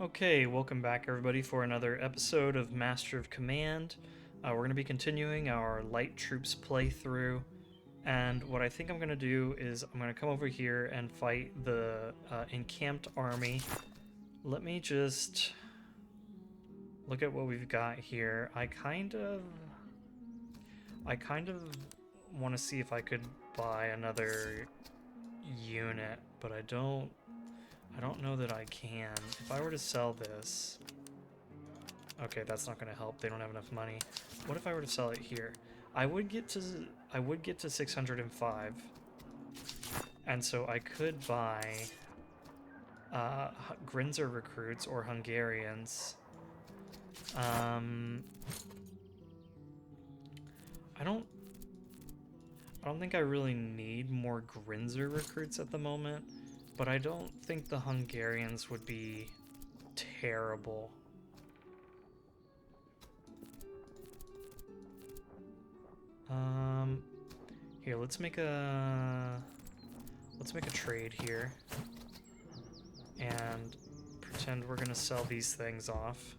Okay, welcome back everybody for another episode of Master of Command. We're going to be continuing our light troops playthrough, and what I think I'm going to do is I'm going to come over here and fight the encamped army. Let me just look at what we've got here. I kind of want to see if I could buy another unit, but I don't know that I can. If I were to sell this... Okay, that's not going to help. They don't have enough money. What if I were to sell it here? I would get to 605. And so I could buy Grinzer recruits or Hungarians. I don't think I really need more Grinzer recruits at the moment. But I don't think the Hungarians would be terrible. Here, let's make a trade here. And pretend we're gonna sell these things off.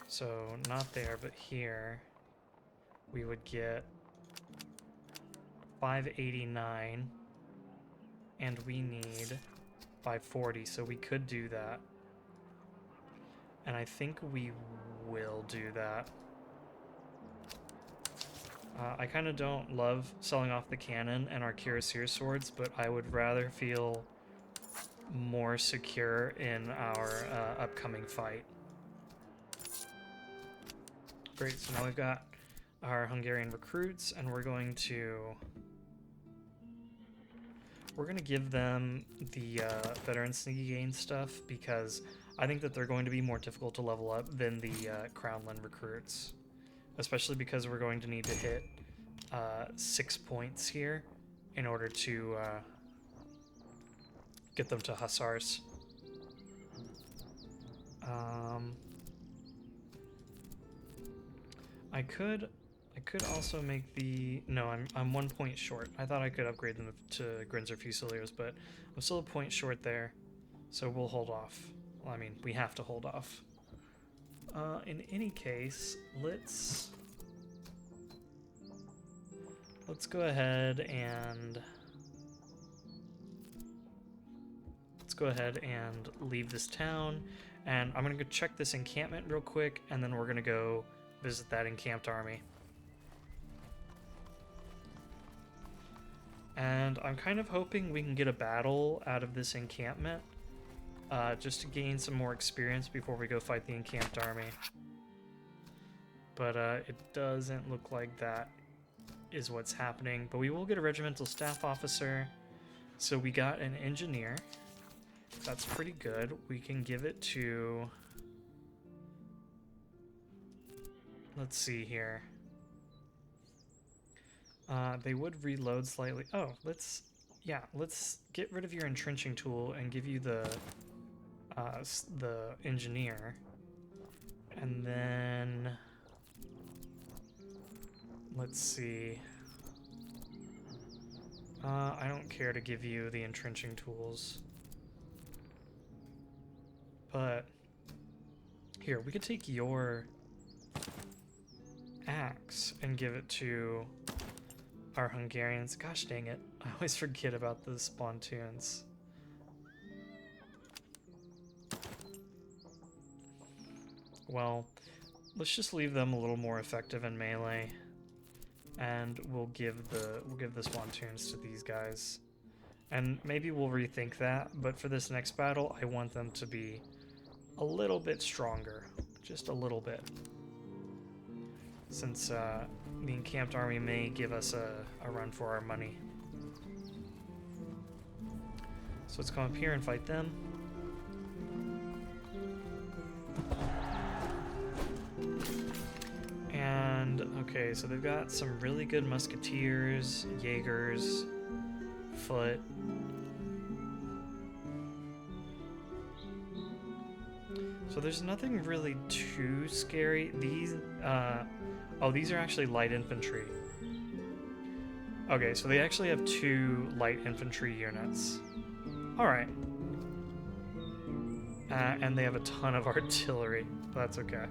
So, not there, but here. We would get 589. And we need 540, so we could do that. And I think we will do that. I kind of don't love selling off the cannon and our cuirassier swords, but I would rather feel more secure in our upcoming fight. Great, so now we've got our Hungarian recruits, and we're going to give them the veteran sneaky gain stuff because I think that they're going to be more difficult to level up than the Crownland recruits. Especially because we're going to need to hit 6 points here in order to get them to Hussars. I could also make the... No, I'm 1 point short. I thought I could upgrade them to Grinzer Fusiliers, but I'm still a point short there, so we'll hold off. Well, I mean, we have to hold off. In any case, let's go ahead and leave this town, and I'm gonna go check this encampment real quick, and then we're gonna go visit that encamped army. And I'm kind of hoping we can get a battle out of this encampment. Just to gain some more experience before we go fight the encamped army. But it doesn't look like that is what's happening. But we will get a regimental staff officer. So we got an engineer. That's pretty good. We can give it to... Let's see here. They would reload slightly. Oh, let's get rid of your entrenching tool and give you the engineer, and then let's see. I don't care to give you the entrenching tools, but here we could take your axe and give it to our Hungarians. Gosh dang it, I always forget about the pontoons. Well, let's just leave them a little more effective in melee, and we'll give the pontoons to these guys. And maybe we'll rethink that, but for this next battle, I want them to be a little bit stronger, just a little bit, since the encamped army may give us a run for our money. So let's come up here and fight them. And, okay, so they've got some really good musketeers, Jaegers, foot. So there's nothing really too scary. These, these are actually light infantry. Okay, so they actually have 2 light infantry units. Alright. And they have a ton of artillery. That's okay.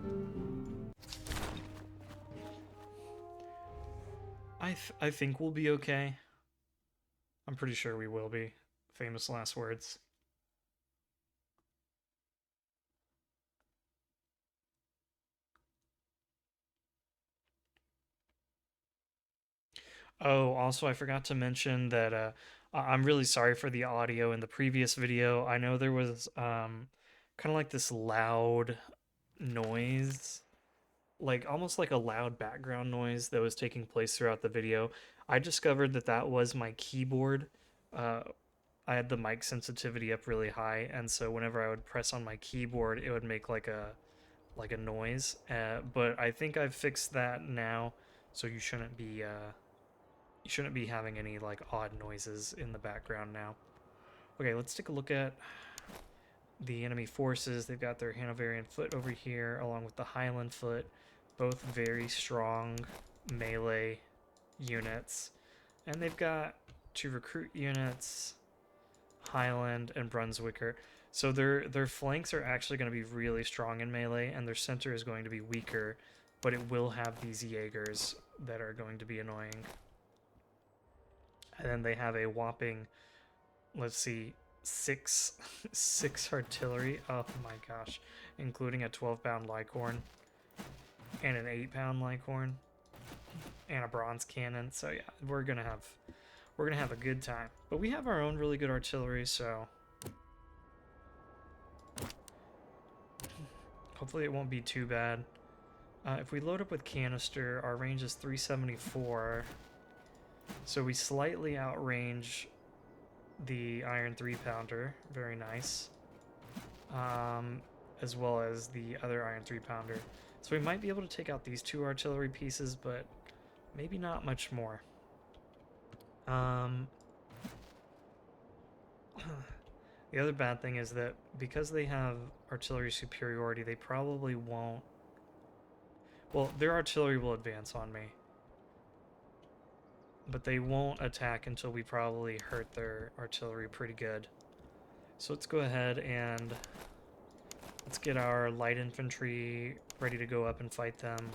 I think we'll be okay. I'm pretty sure we will be. Famous last words. Oh, also, I forgot to mention that I'm really sorry for the audio in the previous video. I know there was kind of like this loud noise, like almost like a loud background noise that was taking place throughout the video. I discovered that that was my keyboard. Uh, I had the mic sensitivity up really high, and so whenever I would press on my keyboard, it would make like a noise. But I think I've fixed that now, so you shouldn't be having any like odd noises in the background now. Okay, let's take a look at the enemy forces. They've got their Hanoverian foot over here along with the Highland foot, both very strong melee units. And they've got 2 recruit units, Highland and Brunswicker. So their flanks are actually going to be really strong in melee, and their center is going to be weaker, but it will have these Jaegers that are going to be annoying. And then they have a whopping, let's see, six artillery. Oh my gosh, including a 12-pound Lycorn and an 8-pound Lycorn and a bronze cannon. So yeah, we're gonna have a good time. But we have our own really good artillery, so hopefully it won't be too bad. If we load up with canister, our range is 374. So we slightly outrange the iron 3-pounder. Very nice. As well as the other iron 3-pounder. So we might be able to take out these 2 artillery pieces, but maybe not much more. The other bad thing is that because they have artillery superiority, they probably won't... Well, their artillery will advance on me, but they won't attack until we probably hurt their artillery pretty good. So let's go ahead and let's get our light infantry ready to go up and fight them.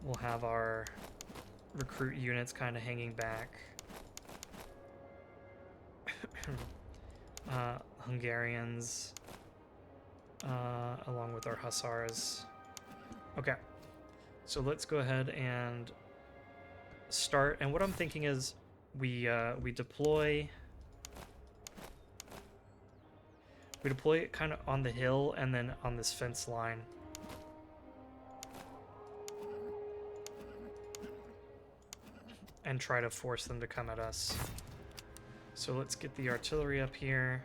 We'll have our recruit units kind of hanging back. Hungarians, along with our hussars. Okay, so let's go ahead and start. And what I'm thinking is we deploy it kind of on the hill and then on this fence line. And try to force them to come at us. So let's get the artillery up here.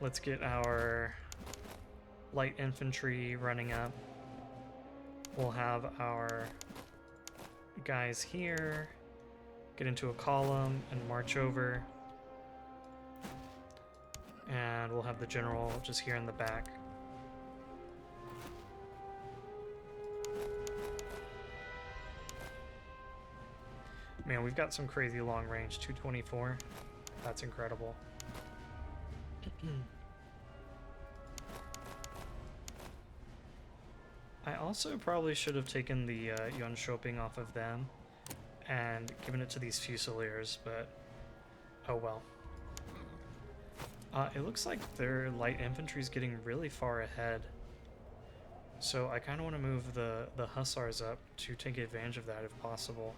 Let's get our light infantry running up. We'll have our guys here get into a column and march over. And we'll have the general just here in the back. Man, we've got some crazy long range, 224. That's incredible. I also probably should have taken the Jönköping off of them and given it to these Fusiliers, but oh well. It looks like their light infantry is getting really far ahead. So I kind of want to move the Hussars up to take advantage of that if possible.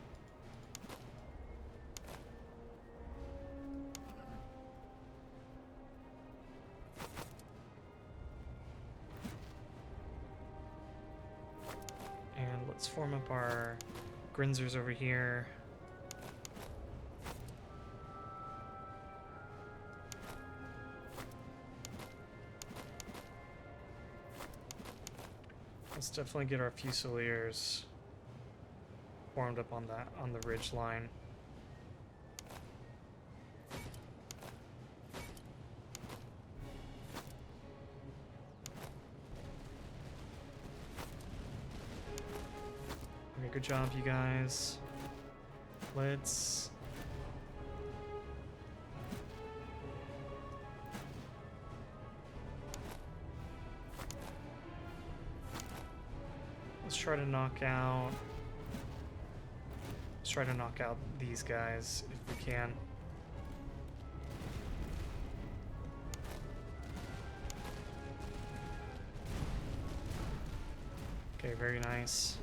And let's form up our Grinzers over here. Let's definitely get our Fusiliers formed up on the ridge line. Okay, good job, you guys. Let's Let's try to knock out. Let's try to knock out these guys if we can. Okay, very nice.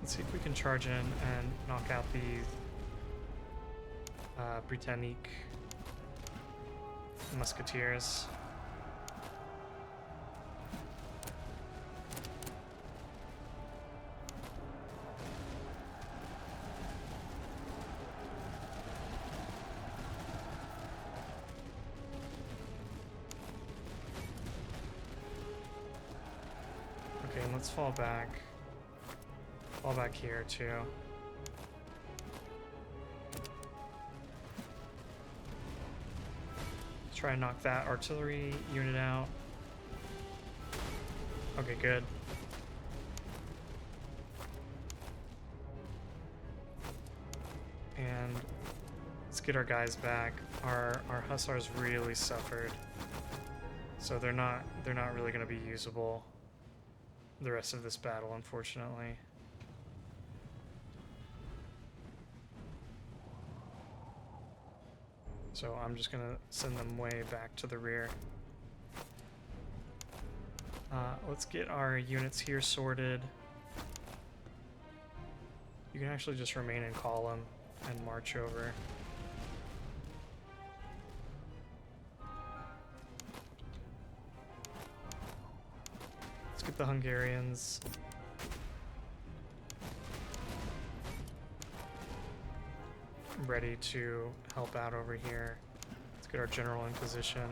Let's see if we can charge in and knock out the Britannique musketeers. Okay, and let's fall back. Fall back here too. Let's try and knock that artillery unit out. Okay, good. And let's get our guys back. Our hussars really suffered, so they're not really going to be usable the rest of this battle, unfortunately. So I'm just gonna send them way back to the rear. Let's get our units here sorted. You can actually just remain in column and march over. Let's get the Hungarians. Ready to help out over here. Let's get our general in position.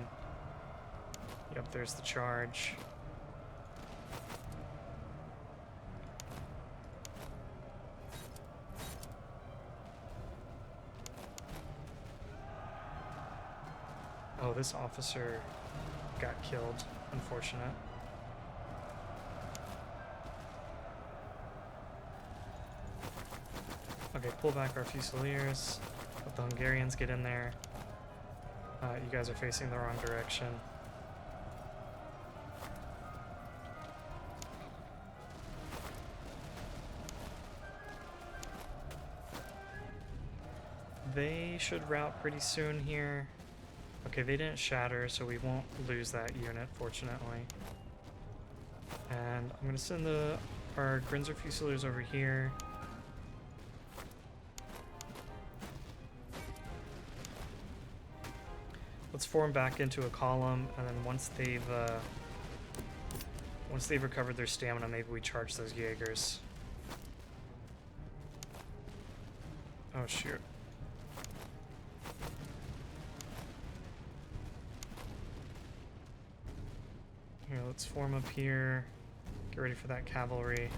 Yep, there's the charge. Oh, this officer got killed. Unfortunate. Okay, pull back our Fusiliers. Let the Hungarians get in there. You guys are facing the wrong direction. They should rout pretty soon here. Okay, they didn't shatter, so we won't lose that unit, fortunately. And I'm going to send our Grinzer Fusiliers over here. Let's form back into a column, and then once they've recovered their stamina, maybe we charge those Jaegers. Oh shoot. Here, let's form up here. Get ready for that cavalry.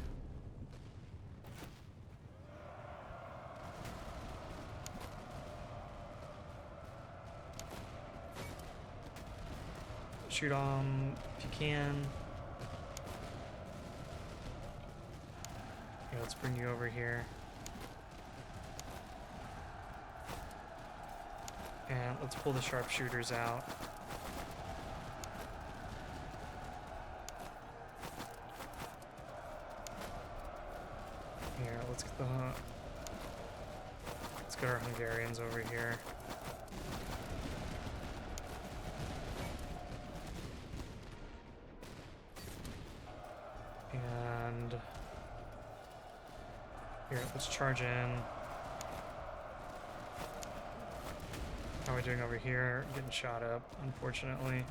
Shoot if you can. Yeah, let's bring you over here. And let's pull the sharpshooters out. Here, let's get our Hungarians over here. And here, let's charge in. How are we doing over here? Getting shot up, unfortunately.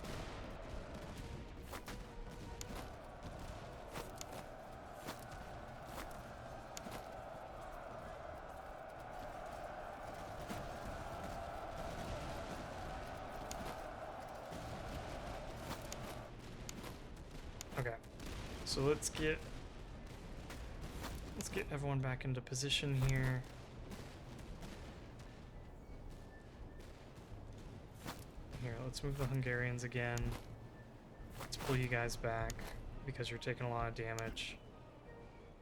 Okay, so let's get everyone back into position here. Here, let's move the Hungarians again. Let's pull you guys back because you're taking a lot of damage.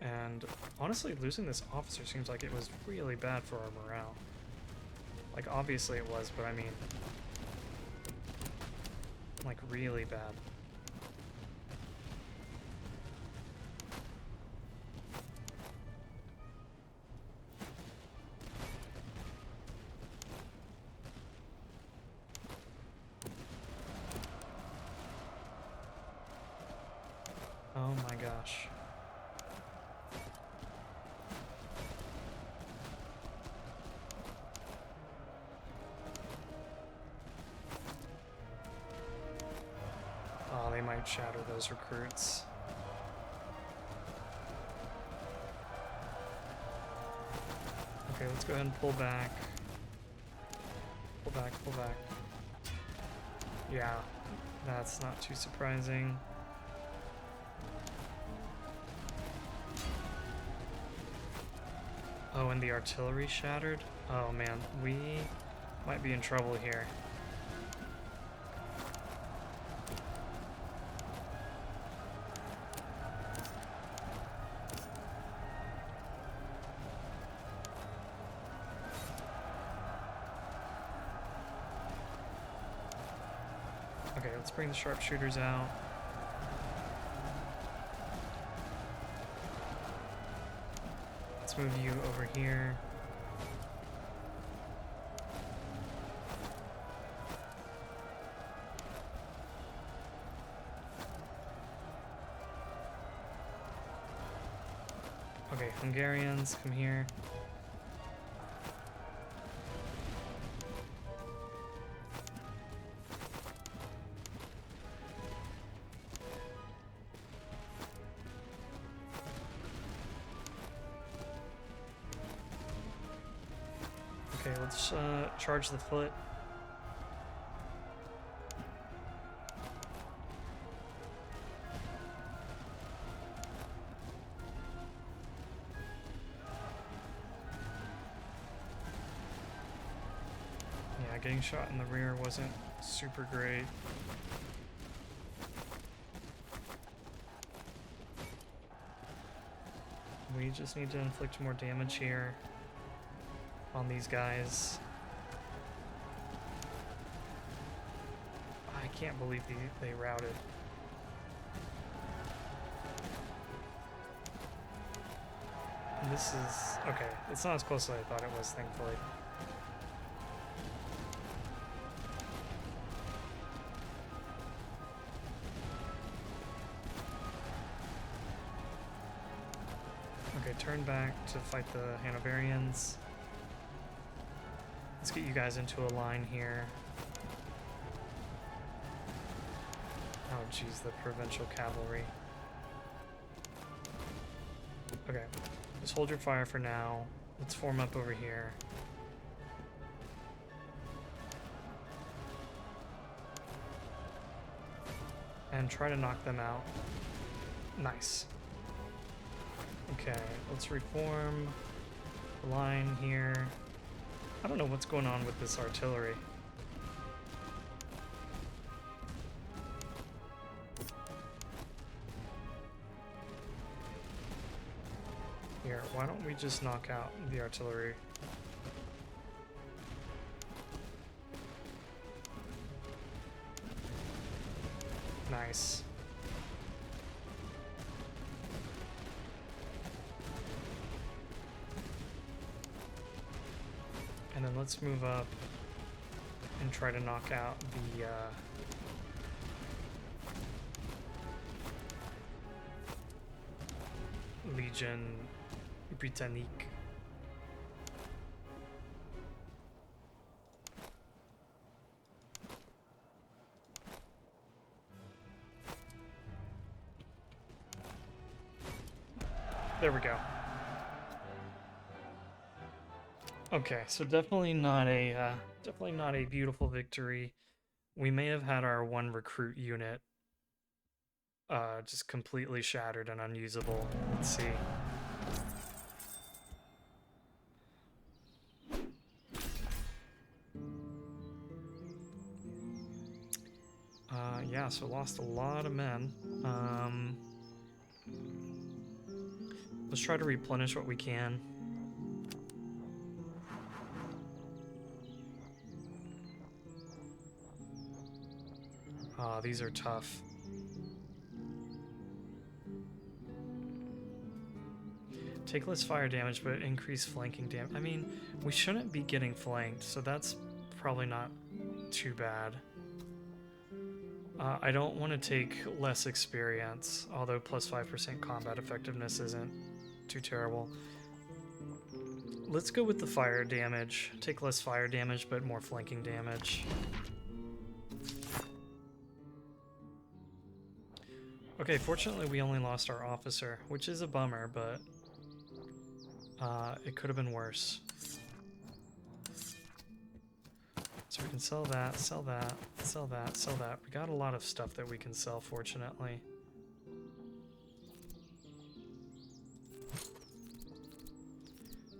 And honestly, losing this officer seems like it was really bad for our morale. Like, obviously it was, but I mean, like, really bad. Oh my gosh. Oh, they might shatter those recruits. Okay, let's go ahead and pull back. Pull back, pull back. Yeah, that's not too surprising. Oh, and the artillery shattered? Oh man, we might be in trouble here. Okay, let's bring the sharpshooters out. Let's move you over here. Okay, Hungarians, come here. Okay, let's charge the foot. Yeah, getting shot in the rear wasn't super great. We just need to inflict more damage here on these guys. I can't believe they routed. And this is... okay, it's not as close as I thought it was, thankfully. Okay, turn back to fight the Hanoverians. Let's get you guys into a line here. Oh geez, the provincial cavalry. Okay, just hold your fire for now. Let's form up over here. And try to knock them out. Nice. Okay, let's reform the line here. I don't know what's going on with this artillery. Here, why don't we just knock out the artillery? Nice. And then let's move up and try to knock out the Legion Britannique. There we go. Okay, so definitely not a beautiful victory. We may have had our one recruit unit just completely shattered and unusable. Let's see. Yeah, so lost a lot of men. Let's try to replenish what we can. Ah, these are tough. Take less fire damage, but increase flanking damage. I mean, we shouldn't be getting flanked, so that's probably not too bad. I don't want to take less experience, although plus 5% combat effectiveness isn't too terrible. Let's go with the fire damage. Take less fire damage, but more flanking damage. Okay, fortunately we only lost our officer, which is a bummer, but it could have been worse. So we can sell that, sell that, sell that, sell that. We got a lot of stuff that we can sell, fortunately.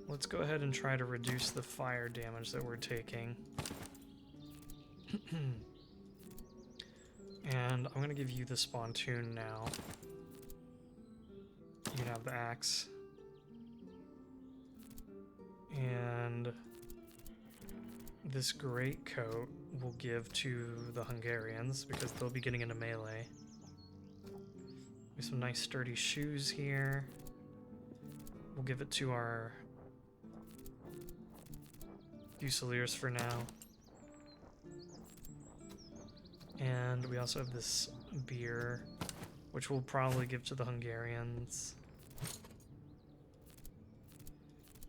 Let's go ahead and try to reduce the fire damage that we're taking. And I'm going to give you the spontoon now. You can have the axe. And this great coat we'll give to the Hungarians because they'll be getting into melee. Some nice sturdy shoes here. We'll give it to our Fusiliers for now. And we also have this beer, which we'll probably give to the Hungarians.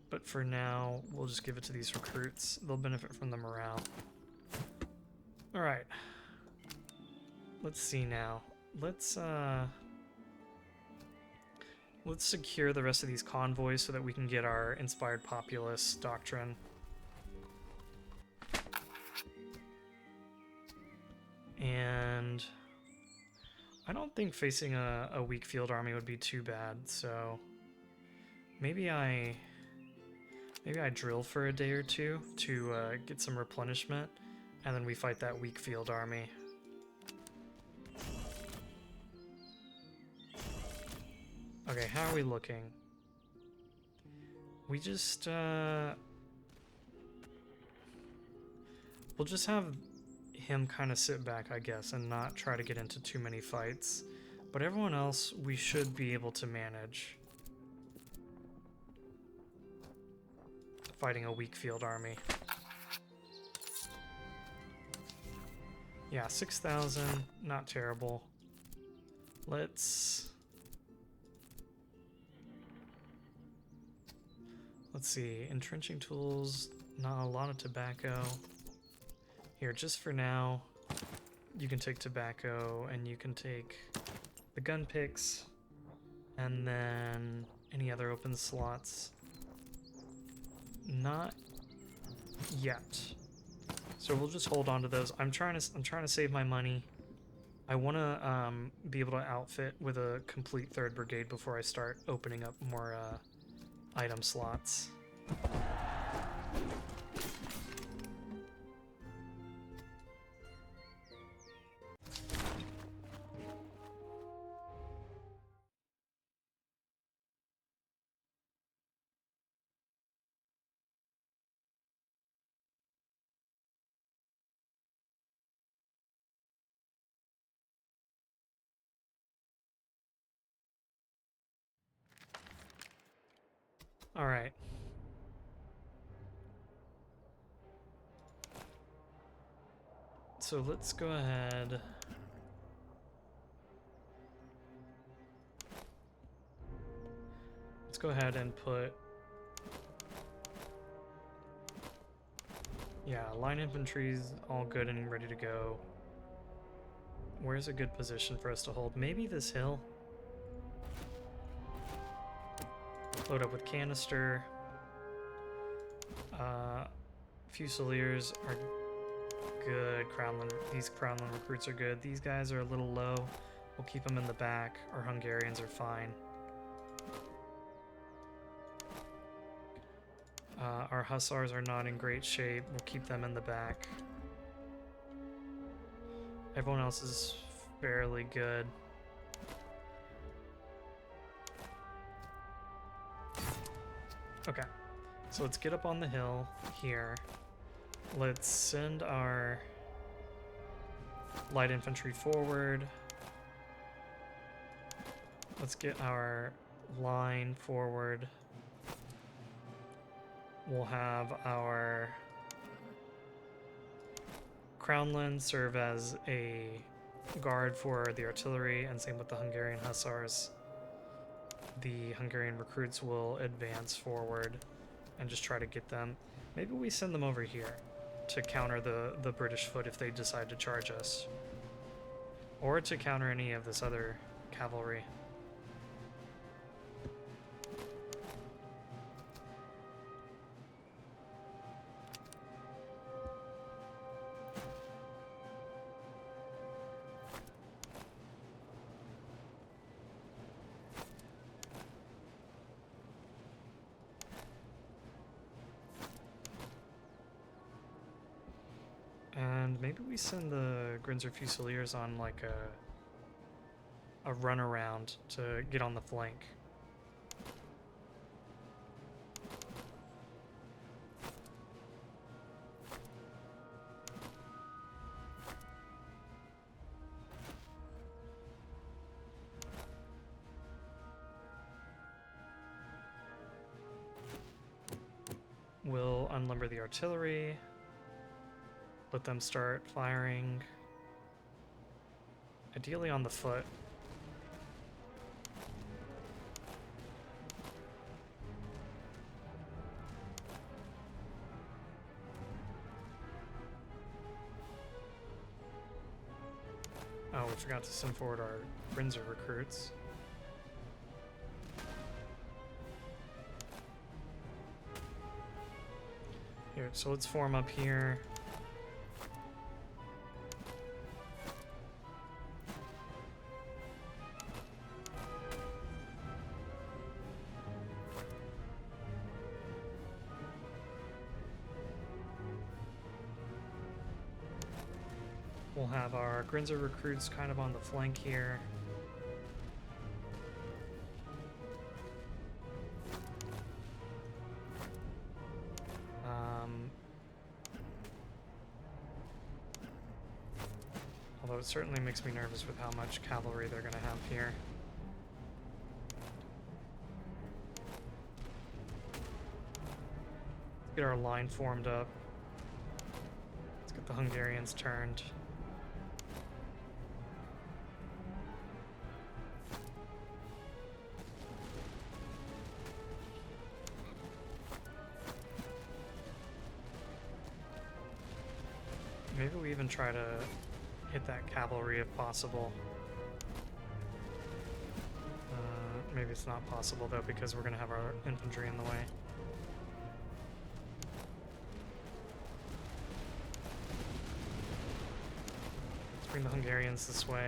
But for now, we'll just give it to these recruits. They'll benefit from the morale. Alright. Let's see now. Let's secure the rest of these convoys so that we can get our Inspired Populace doctrine. And I don't think facing a weak field army would be too bad, so maybe I drill for a day or two to get some replenishment, and then we fight that weak field army. Okay, how are we looking? We just we'll just have him kind of sit back, I guess, and not try to get into too many fights. But everyone else, we should be able to manage. Fighting a weak field army. Yeah, 6,000, not terrible. Let's see, entrenching tools, not a lot of tobacco. Here, just for now, you can take tobacco, and you can take the gun picks, and then any other open slots. Not yet. So we'll just hold on to those. I'm trying to save my money. I want to be able to outfit with a complete 3rd Brigade before I start opening up more item slots. All right. So let's go ahead. Let's go ahead and put, yeah, line infantry's all good and ready to go. Where's a good position for us to hold? Maybe this hill. Load up with canister. Fusiliers are good. These Crownland recruits are good. These guys are a little low. We'll keep them in the back. Our Hungarians are fine. Our Hussars are not in great shape. We'll keep them in the back. Everyone else is fairly good. Okay, so let's get up on the hill here. Let's send our light infantry forward. Let's get our line forward. We'll have our Crownland serve as a guard for the artillery, and same with the Hungarian hussars. The Hungarian recruits will advance forward and just try to get them. Maybe we send them over here to counter the British foot if they decide to charge us. Or to counter any of this other cavalry. And maybe we send the Grinzer Fusiliers on like a run around to get on the flank. We'll unlimber the artillery. Let them start firing. Ideally on the foot. Oh, we forgot to send forward our Grinzer recruits. Here, so let's form up here. We'll have our Grinzer recruits kind of on the flank here. Although it certainly makes me nervous with how much cavalry they're going to have here. Let's get our line formed up. Let's get the Hungarians turned. Maybe we even try to hit that cavalry if possible. Maybe it's not possible though because we're going to have our infantry in the way. Let's bring the Hungarians this way.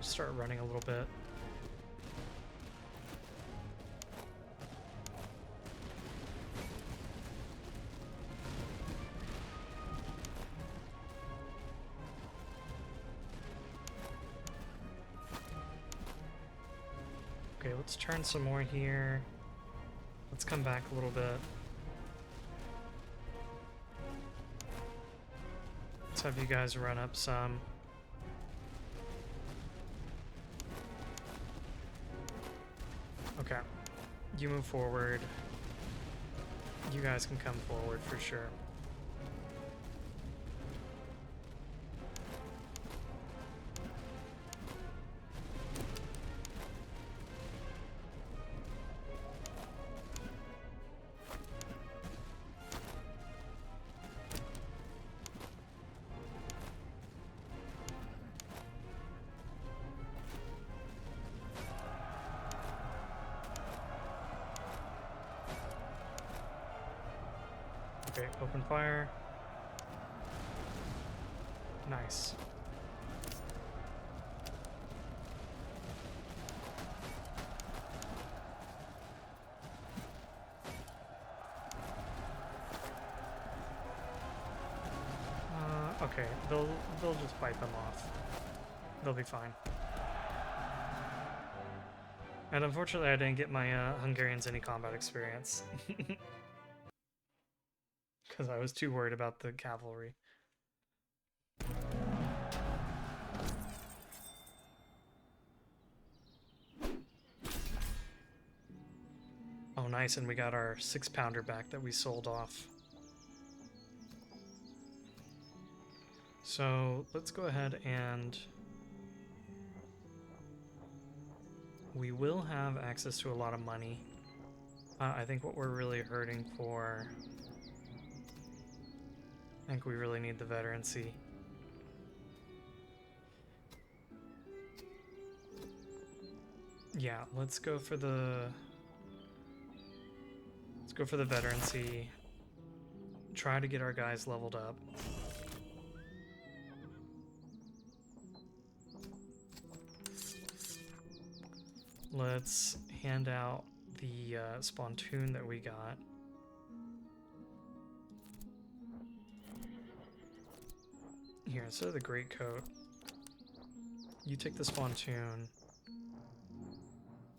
Start running a little bit. Okay, let's turn some more here. Let's come back a little bit. Let's have you guys run up some. Okay, you move forward. You guys can come forward for sure. Okay, open fire. Nice. Okay, they'll just fight them off. They'll be fine. And unfortunately, I didn't get my Hungarians any combat experience. Because I was too worried about the cavalry. Oh, nice, and we got our 6-pounder back that we sold off. So let's go ahead and we will have access to a lot of money. I think what we're really hurting for, I think we really need the veterancy. Yeah, let's go for the veterancy. Try to get our guys leveled up. Let's hand out the spontoon that we got. Here, instead of the greatcoat, you take the spontoon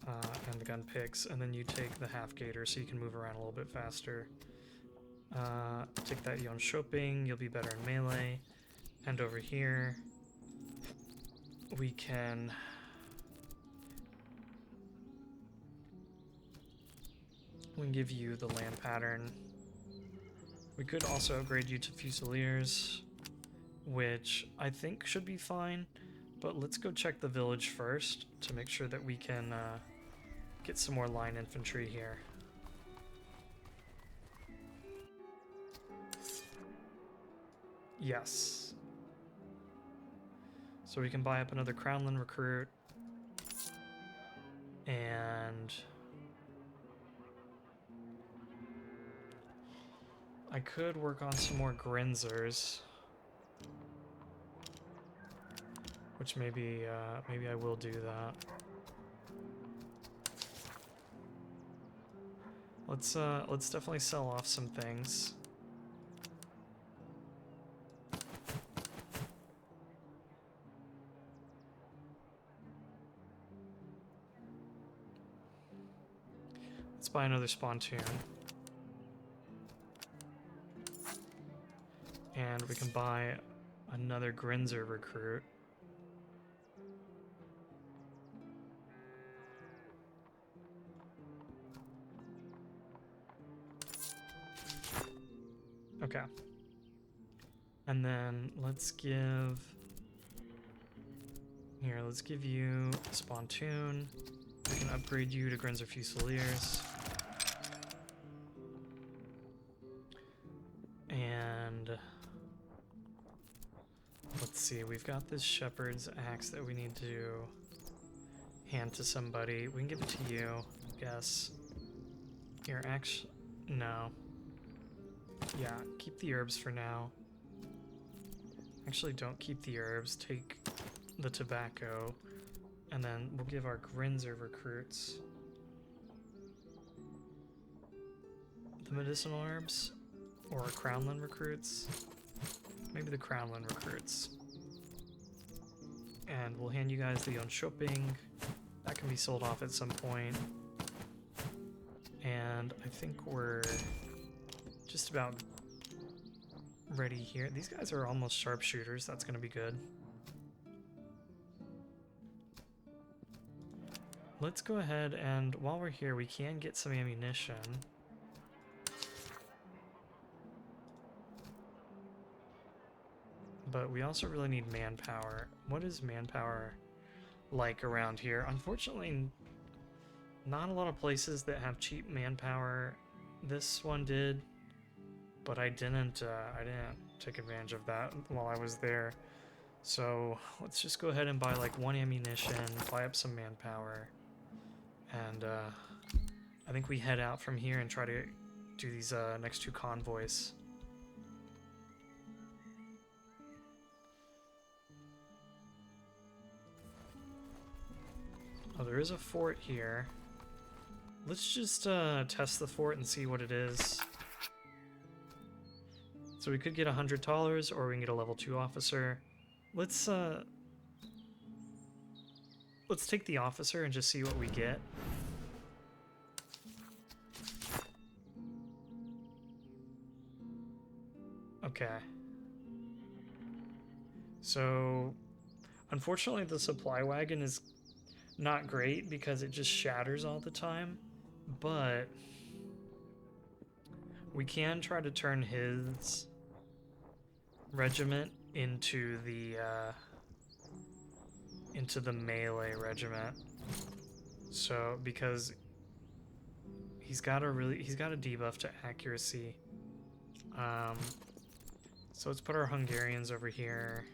and the gun picks, and then you take the half gator so you can move around a little bit faster. Take that yon shopping, you'll be better in melee. And over here, we can give you the land pattern. We could also upgrade you to Fusiliers, which I think should be fine, but let's go check the village first to make sure that we can get some more line infantry here. Yes. So we can buy up another Crownland recruit, and I could work on some more Grinzers, which maybe I will do that. Let's definitely sell off some things. Let's buy another spontoon. And we can buy another Grinzer recruit. Okay. And then let's give you a spontoon. We can upgrade you to Grinzer Fusiliers. And let's see, we've got this shepherd's axe that we need to hand to somebody. We can give it to you, I guess. Here, actually, no. Yeah, keep the herbs for now. Actually, don't keep the herbs. Take the tobacco, and then we'll give our Grinzer recruits the medicinal herbs, or our Crownland recruits. Maybe the Crownland recruits. And we'll hand you guys the own shopping. That can be sold off at some point. And I think we're just about ready here. These guys are almost sharpshooters. That's going to be good. Let's go ahead, and while we're here, we can get some ammunition. But we also really need manpower. What is manpower like around here? Unfortunately, not a lot of places that have cheap manpower. This one did, but I didn't take advantage of that while I was there. So let's just go ahead and buy like 1 ammunition, buy up some manpower, and I think we head out from here and try to do these next 2 convoys. Oh, there is a fort here. Let's just test the fort and see what it is. So we could get $100, or we can get a level 2 officer. Let's take the officer and just see what we get. Okay. So, unfortunately, the supply wagon is not great because it just shatters all the time, but we can try to turn his regiment into the melee regiment. So, because he's got a debuff to accuracy. So let's put our Hungarians over here.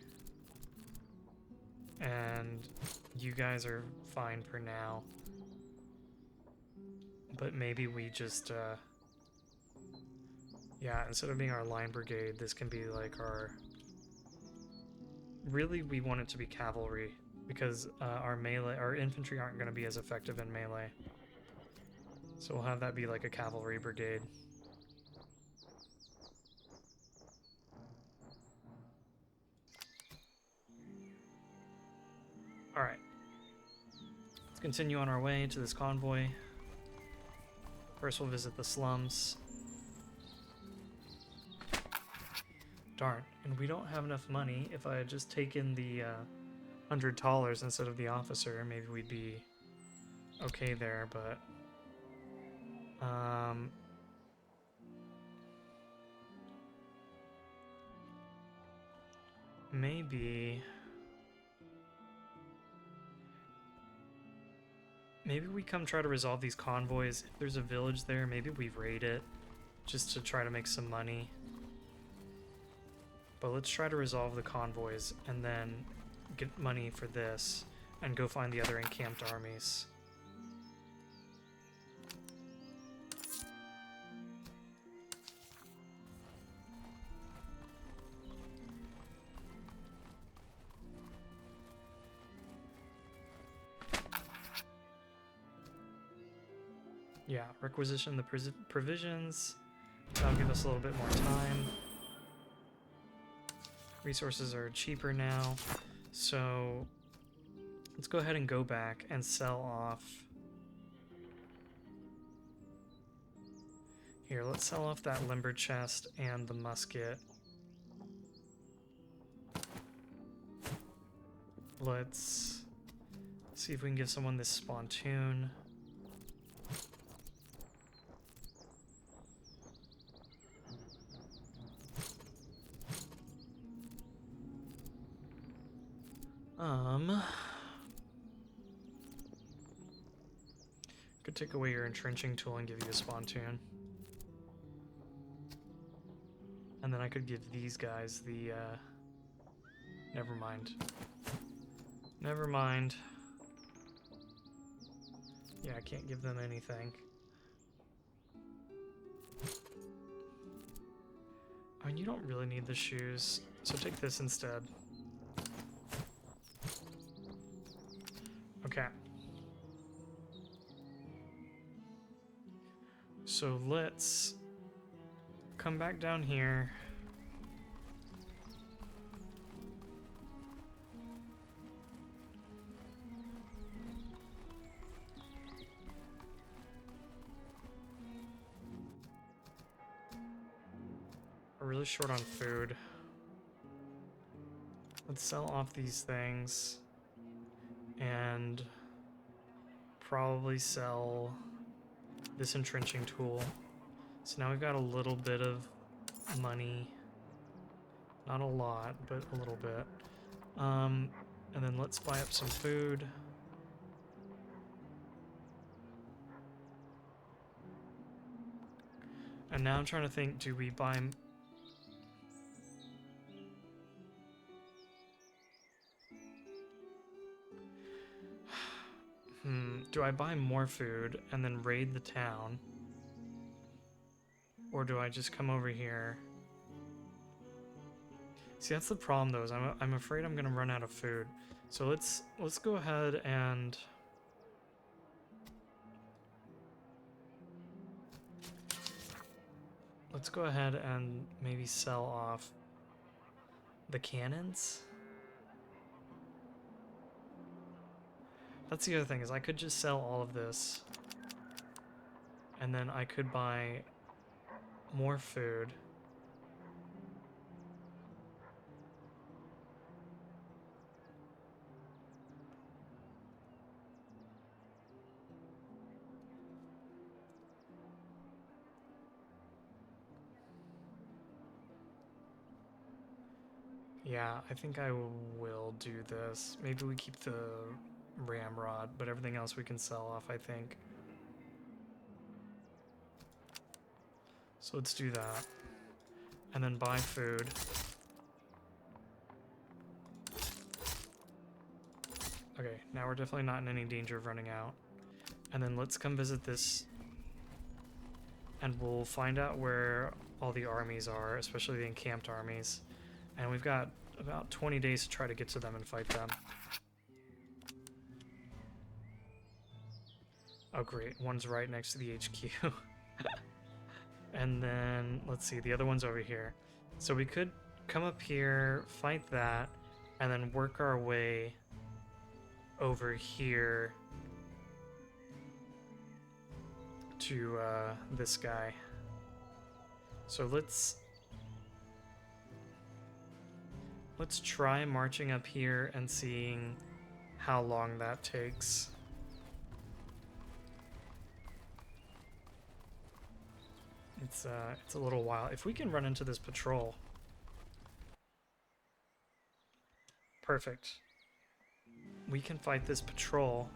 And you guys are fine for now. But maybe we just, yeah, instead of being our line brigade, this can be like our... Really, we want it to be cavalry, because our infantry aren't going to be as effective in melee. So we'll have that be like a cavalry brigade. Alright. Let's continue on our way to this convoy. First we'll visit the slums. Darn, and we don't have enough money. If I had just taken the $100 instead of the officer, maybe we'd be okay there, but... Maybe we come try to resolve these convoys. If there's a village there, maybe we raid it just to try to make some money. But let's try to resolve the convoys and then get money for this and go find the other encamped armies. Yeah, requisition the provisions. That'll give us a little bit more time. Resources are cheaper now, so let's go ahead and go back and sell off. Here, let's sell off that limber chest and the musket. Let's see if we can give someone this spontoon. Could take away your entrenching tool and give you a spontoon. And then I could give these guys the, never mind. Never mind. Yeah, I can't give them anything. I mean, you don't really need the shoes, so take this instead. Okay. So let's come back down here. We're really short on food. Let's sell off these things and probably sell this entrenching tool. So now we've got a little bit of money. Not a lot, but a little bit. And then let's buy up some food. And now I'm trying to think, do we buy... Do I buy more food and then raid the town? Or do I just come over here? See, that's the problem though, is I'm afraid I'm gonna run out of food. So let's go ahead and let's go ahead and maybe sell off the cannons. That's the other thing, is I could just sell all of this, and then I could buy more food. Yeah, I think I will do this. Maybe we keep the ramrod, but everything else we can sell off, I think. So let's do that. And then buy food. Okay, now we're definitely not in any danger of running out. And then let's come visit this, and we'll find out where all the armies are, especially the encamped armies. And we've got about 20 days to try to get to them and fight them. Oh great, one's right next to the HQ. And then, let's see, the other one's over here. So we could come up here, fight that, and then work our way over here to this guy. So let's try marching up here and seeing how long that takes. It's a little while. If we can run into this patrol. Perfect. We can fight this patrol.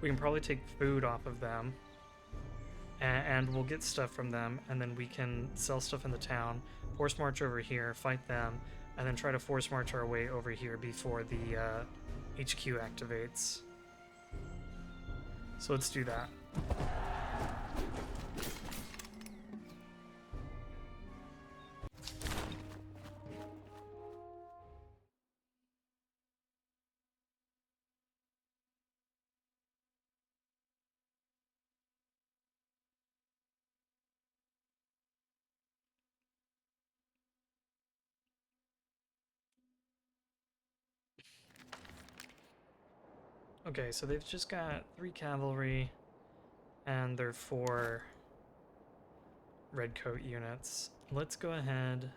We can probably take food off of them. And we'll get stuff from them, and then we can sell stuff in the town, force march over here, fight them, and then try to force march our way over here before the HQ activates. So let's do that. Okay, so they've just got 3 cavalry, and they're 4 redcoat units. Let's go ahead.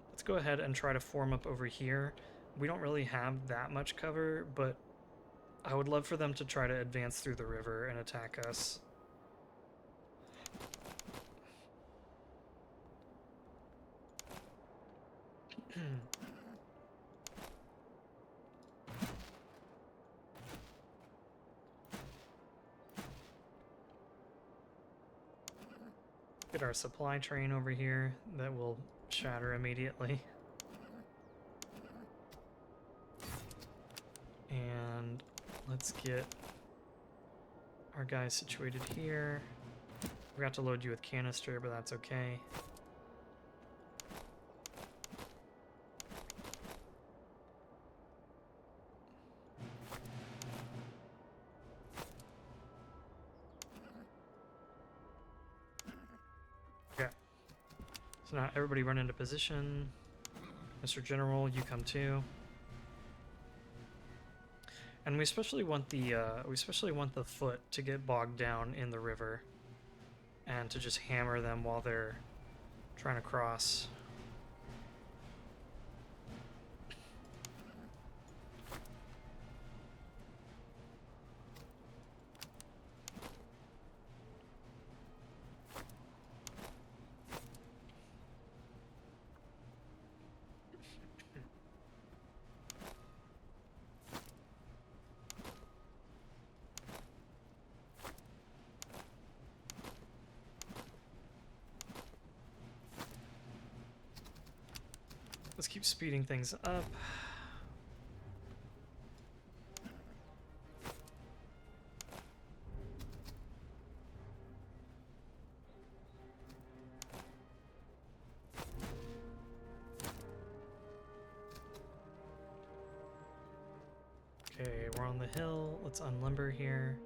Let's go ahead and try to form up over here. We don't really have that much cover, but I would love for them to try to advance through the river and attack us. Get our supply train over here that will shatter immediately. And let's get our guys situated here. Forgot to load you with canister, but that's okay. So now everybody run into position. Mr. General, you come too. And we especially want the foot to get bogged down in the river and to just hammer them while they're trying to cross. Let's keep speeding things up. Okay, we're on the hill. Let's unlimber here.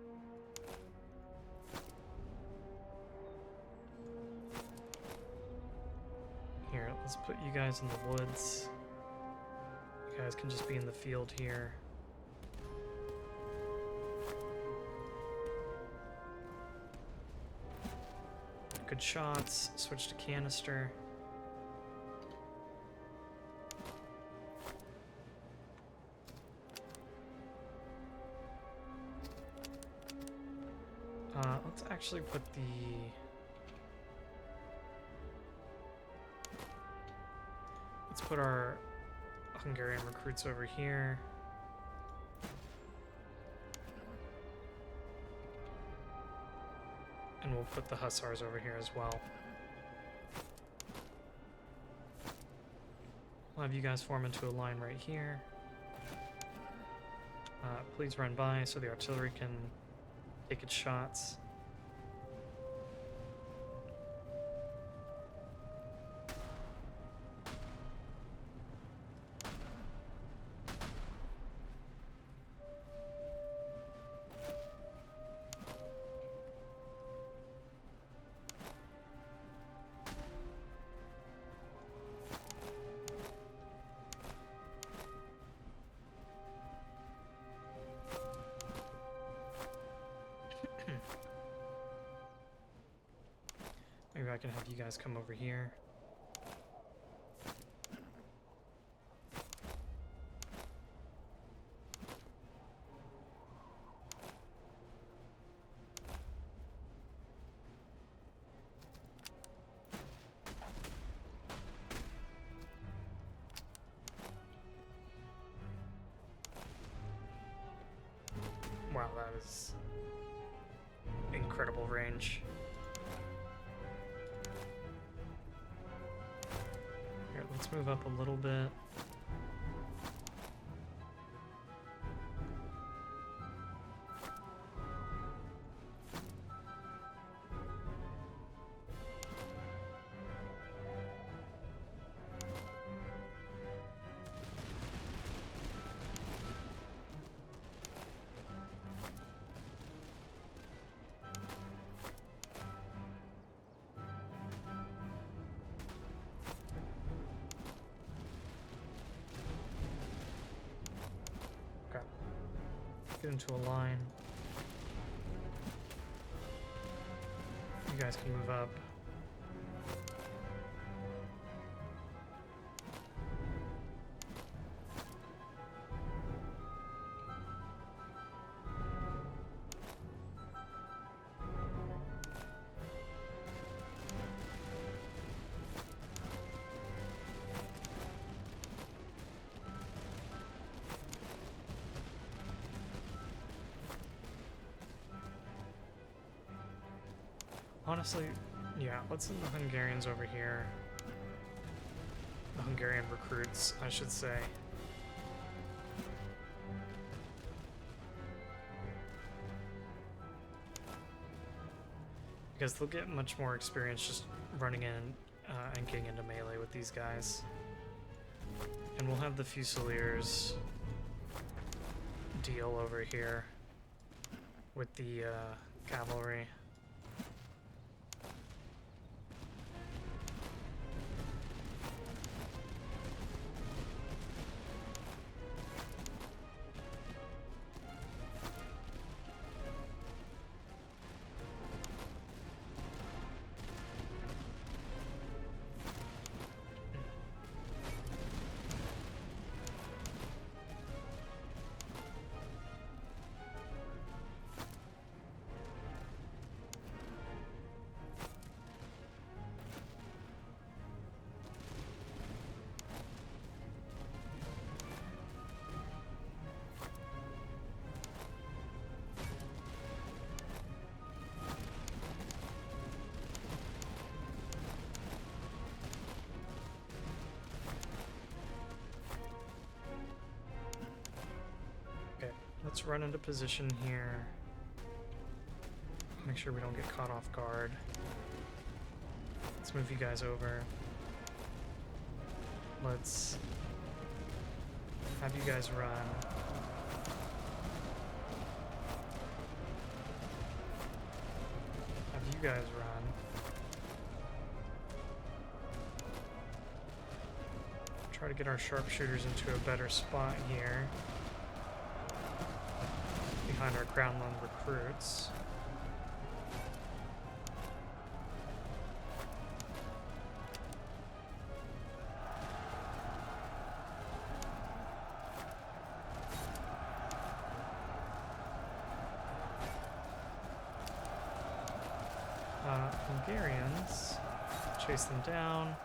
Let's put you guys in the woods. You guys can just be in the field here. Good shots. Switch to canister. Let's actually put the... Let's put our Hungarian recruits over here. And we'll put the Hussars over here as well. We'll have you guys form into a line right here. Please run by so the artillery can take its shots. Maybe I can have you guys come over here. Wow, that is incredible range. Here, let's move up a little bit. Get into a line. You guys can move up. Honestly, yeah, let's send the Hungarians over here. The Hungarian recruits, I should say. Because they'll get much more experience just running in and getting into melee with these guys. And we'll have the Fusiliers deal over here with the cavalry. Let's run into position here. Make sure we don't get caught off guard. Let's move you guys over. Let's have you guys run. Have you guys run. Try to get our sharpshooters into a better spot here. Behind our Crownland recruits. Hungarians, chase them down.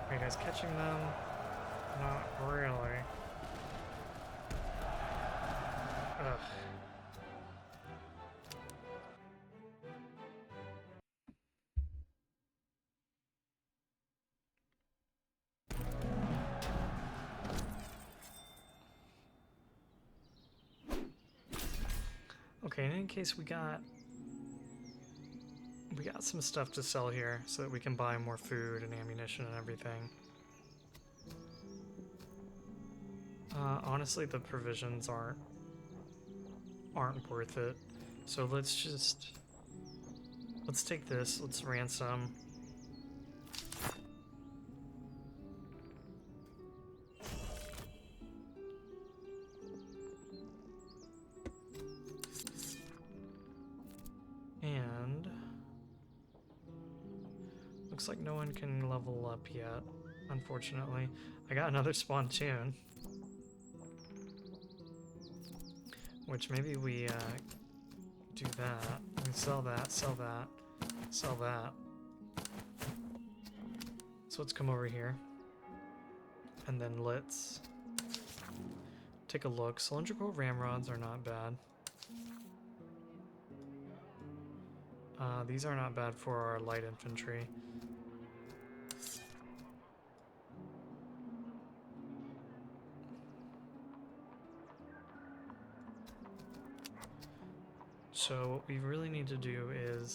Are you guys catching them? Not really. Ugh. Okay, in any case, we got some stuff to sell here so that we can buy more food and ammunition and everything. Honestly, the provisions aren't worth it. So let's take this, let's ransom. And looks like no one can level up yet, unfortunately. I got another spontoon. Which maybe we do that. We sell that, sell that, sell that. So let's come over here. And then let's take a look. Cylindrical ramrods are not bad. These are not bad for our light infantry. So what we really need to do is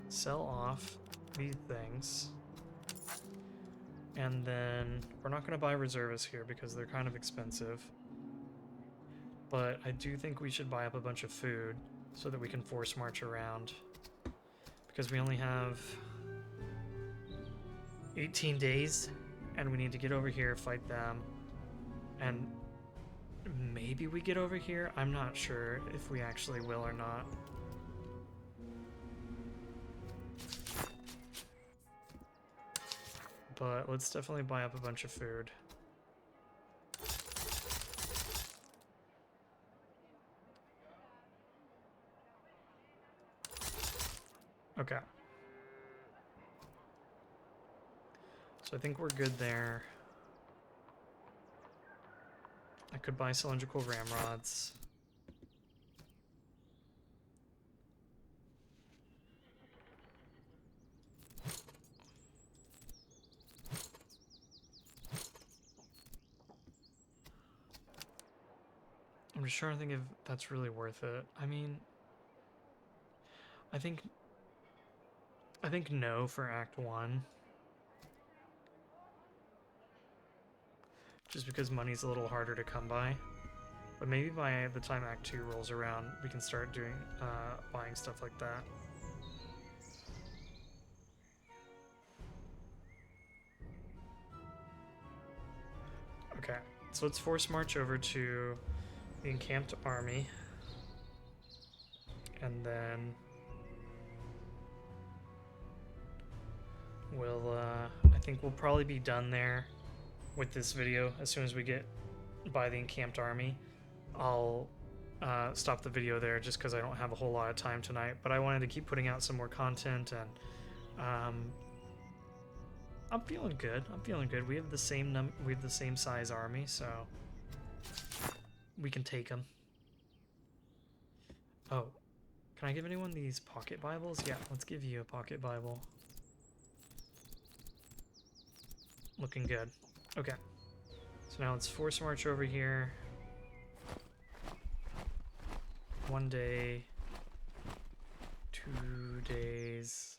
sell off these things. And then we're not going to buy reservists here because they're kind of expensive. But I do think we should buy up a bunch of food so that we can force march around. Because we only have 18 days and we need to get over here, fight them. And maybe we get over here. I'm not sure if we actually will or not. But let's definitely buy up a bunch of food. Okay. So I think we're good there. I could buy cylindrical ramrods. I'm just trying to think if that's really worth it. I mean, I think no for Act 1. Just because money's a little harder to come by. But maybe by the time Act 2 rolls around, we can start doing, buying stuff like that. Okay, so let's force march over to the encamped army. And then we'll, I think we'll probably be done there with this video. As soon as we get by the encamped army, I'll stop the video there just because I don't have a whole lot of time tonight. But I wanted to keep putting out some more content, and I'm feeling good. I'm feeling good. We have the same size army, so we can take them. Oh, can I give anyone these pocket Bibles? Yeah, let's give you a pocket Bible. Looking good. Okay. So now let's force march over here. 1 day. 2 days.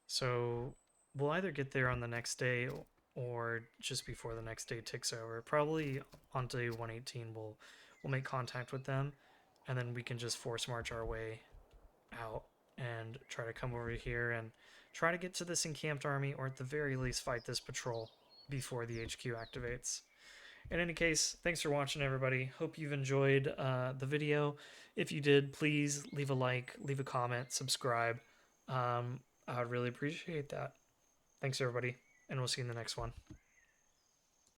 So we'll either get there on the next day or just before the next day ticks over. Probably on day 118 we'll make contact with them, and then we can just force march our way out and try to come over here and try to get to this encamped army, or at the very least fight this patrol before the HQ activates. In any case, thanks for watching, everybody. Hope you've enjoyed the video. If you did, please leave a like, leave a comment, subscribe. I would really appreciate that. Thanks, everybody, and we'll see you in the next one.